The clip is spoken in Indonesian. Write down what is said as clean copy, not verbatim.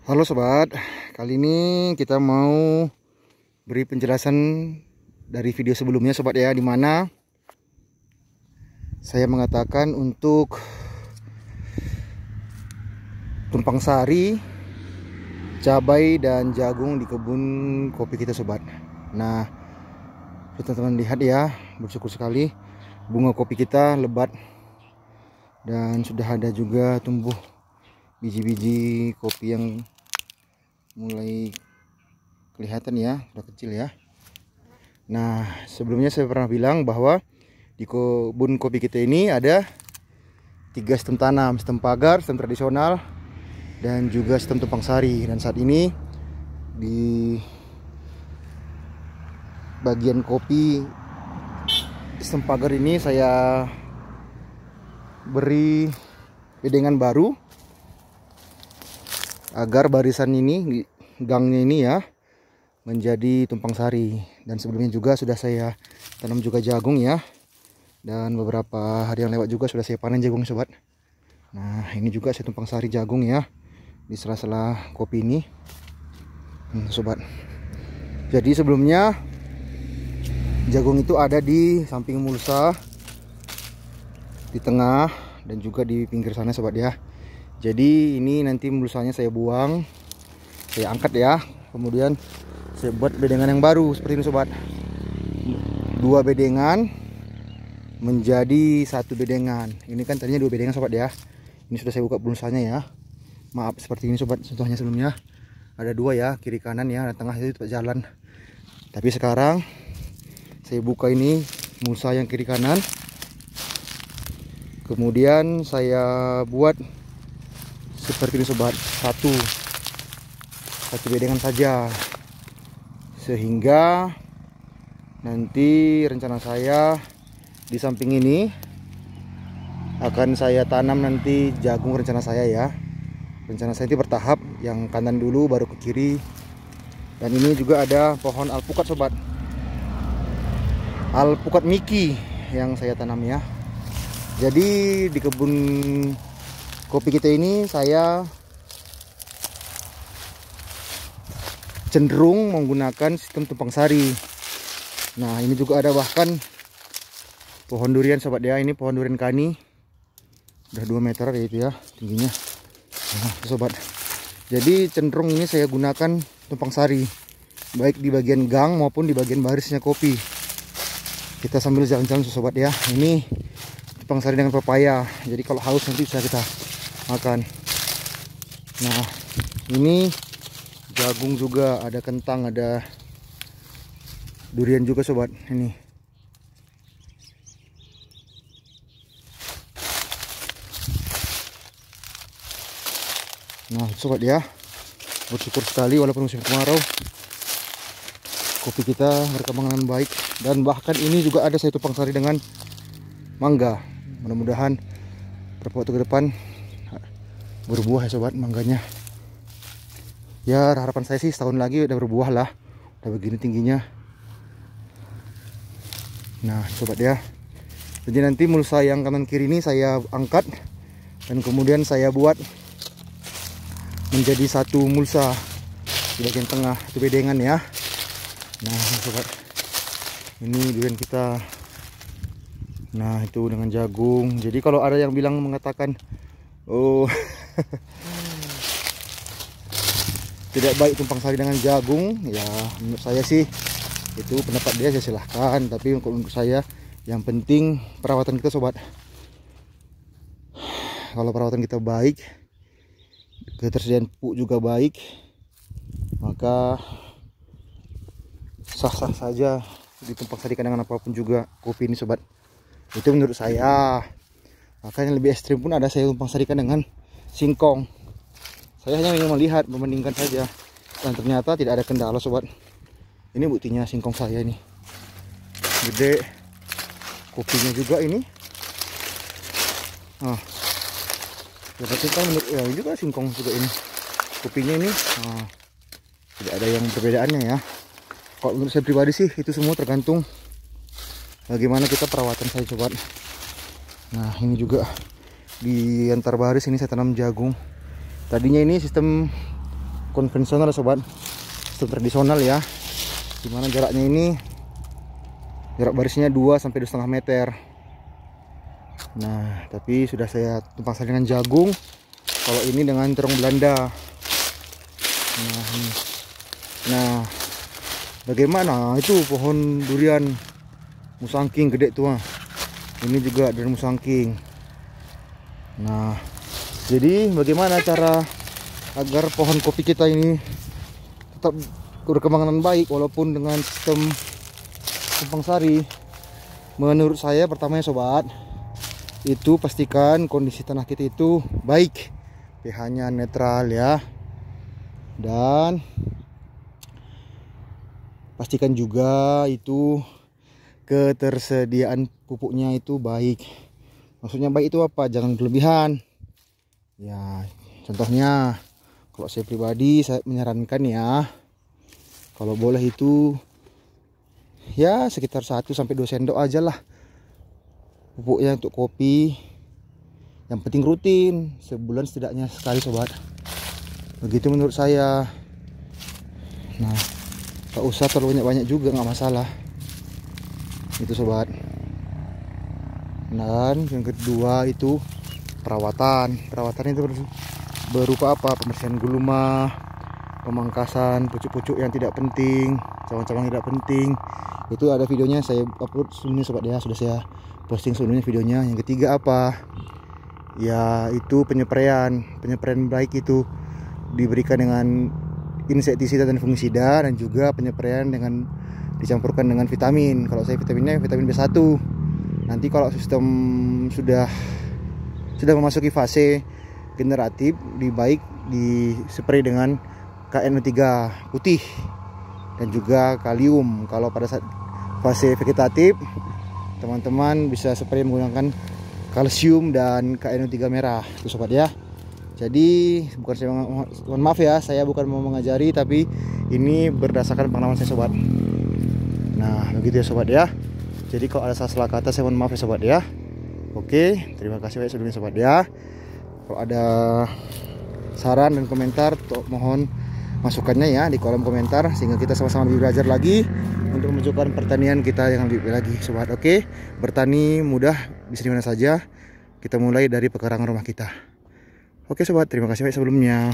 Halo sobat, kali ini kita mau beri penjelasan dari video sebelumnya sobat ya, dimana saya mengatakan untuk tumpang sari, cabai dan jagung di kebun kopi kita sobat. Nah, teman-teman lihat ya, bersyukur sekali bunga kopi kita lebat dan sudah ada juga tumbuh biji-biji kopi yang mulai kelihatan ya, udah kecil ya. Nah, sebelumnya saya pernah bilang bahwa di kebun kopi kita ini ada 3 sistem tanam, sistem pagar, sistem tradisional, dan juga sistem tumpang sari. Dan saat ini di bagian kopi sistem pagar ini saya beri bedengan baru agar barisan ini, gangnya ini ya, menjadi tumpang sari. Dan sebelumnya juga sudah saya tanam juga jagung ya, dan beberapa hari yang lewat juga sudah saya panen jagung sobat. Nah, ini juga saya tumpang sari jagung ya di sela-sela kopi ini sobat. Jadi sebelumnya jagung itu ada di samping mulsa, di tengah, dan juga di pinggir sana sobat ya. Jadi ini nanti mulsanya saya buang, saya angkat ya, kemudian saya buat bedengan yang baru seperti ini sobat. 2 bedengan menjadi 1 bedengan. Ini kan tadinya 2 bedengan sobat ya. Ini sudah saya buka mulsanya ya. Maaf seperti ini sobat, contohnya sebelumnya ada 2 ya, kiri kanan ya, dan tengah itu tempat jalan. Tapi sekarang saya buka ini mulsa yang kiri kanan, kemudian saya buat seperti ini sobat, satu bedengan saja, sehingga nanti rencana saya di samping ini akan saya tanam nanti jagung. Rencana saya ya, rencana saya itu bertahap, yang kanan dulu baru ke kiri. Dan ini juga ada pohon alpukat sobat, alpukat Miki yang saya tanam ya. Jadi di kebun kopi kita ini saya cenderung menggunakan sistem tumpang sari. Nah, ini juga ada bahkan pohon durian sobat ya. Ini pohon durian kani, udah 2 meter ya itu ya tingginya. Nah sobat, jadi cenderung ini saya gunakan tumpang sari, baik di bagian gang maupun di bagian barisnya kopi. Kita sambil jalan-jalan sobat ya. Ini tumpang sari dengan pepaya, jadi kalau haus nanti bisa kita makan. Nah, ini jagung juga, ada kentang, ada durian juga sobat. Ini nah sobat ya, bersyukur sekali walaupun musim kemarau kopi kita berkembang dengan baik. Dan bahkan ini juga ada saya tumpang sari dengan mangga. Mudah-mudahan beberapa waktu ke depan berbuah ya sobat mangganya. Ya harapan saya sih setahun lagi udah berbuah lah, udah begini tingginya. Nah sobat ya, jadi nanti mulsa yang kanan kiri ini saya angkat dan kemudian saya buat menjadi 1 mulsa di bagian tengah, itu bedengan ya. Nah sobat, ini durian kita. Nah itu dengan jagung. Jadi kalau ada yang bilang mengatakan oh tidak baik tumpang sari dengan jagung, ya menurut saya sih itu pendapat dia, saya silahkan. Tapi untuk saya yang penting perawatan kita sobat. Kalau perawatan kita baik, ketersediaan pupuk juga baik, maka sah-sah saja ditumpang sarikan dengan apapun juga kopi ini sobat. Itu menurut saya. Makanya lebih ekstrim pun ada saya tumpang sarikan dengan singkong. Saya hanya ingin melihat, membandingkan saja, dan ternyata tidak ada kendala sobat. Ini buktinya singkong saya ini gede, kopinya juga ini. Nah, berarti kan menurut ya juga singkong juga ini, kopinya ini. Nah, tidak ada yang perbedaannya ya. Kalau menurut saya pribadi sih itu semua tergantung bagaimana kita perawatan saya sobat. Nah ini juga di antar baris ini saya tanam jagung. Tadinya ini sistem konvensional sobat, sistem tradisional ya, dimana jaraknya ini jarak barisnya 2 sampai 2,5 meter. Nah tapi sudah saya tumpang sari dengan jagung, kalau ini dengan terong Belanda. Nah bagaimana itu pohon durian musangking gede tuh, ini juga dari musangking. Nah jadi bagaimana cara agar pohon kopi kita ini tetap berkembang dengan baik walaupun dengan sistem tumpang sari? Menurut saya pertamanya sobat, itu pastikan kondisi tanah kita itu baik, pH-nya netral ya, dan pastikan juga itu ketersediaan pupuknya itu baik. Maksudnya baik itu apa? Jangan berlebihan ya. Contohnya kalau saya pribadi, saya menyarankan ya, kalau boleh itu ya sekitar 1 sampai 2 sendok aja lah pupuknya untuk kopi. Yang penting rutin, sebulan setidaknya sekali sobat. Begitu menurut saya. Nah tak usah terlalu banyak juga, nggak masalah itu sobat. Dan yang kedua itu perawatan itu berupa apa? Pembersihan gulma, pemangkasan pucuk-pucuk yang tidak penting, cabang-cabang tidak penting. Itu ada videonya saya upload sebelumnya sobat ya, sudah saya posting sebelumnya videonya. Yang ketiga apa? Ya itu penyepraian baik itu diberikan dengan insektisida dan fungisida, dan juga penyepraian dengan dicampurkan dengan vitamin. Kalau saya vitaminnya vitamin B1. Nanti kalau sistem sudah memasuki fase generatif, baik dispray dengan KNO3 putih dan juga kalium. Kalau pada saat fase vegetatif, teman-teman bisa spray menggunakan kalsium dan KNO3 merah itu sobat ya. Jadi bukan saya, mohon maaf ya, saya bukan mau mengajari, tapi ini berdasarkan pengalaman saya sobat. Nah begitu ya sobat ya. Jadi kalau ada salah kata saya mohon maaf ya sobat ya. Oke, terima kasih banyak sebelumnya sobat ya. Kalau ada saran dan komentar, mohon masukannya ya di kolom komentar, sehingga kita sama-sama lebih belajar lagi untuk menunjukkan pertanian kita yang lebih lagi sobat. Oke, bertani mudah, bisa di mana saja. Kita mulai dari pekarangan rumah kita. Oke sobat, terima kasih banyak sebelumnya.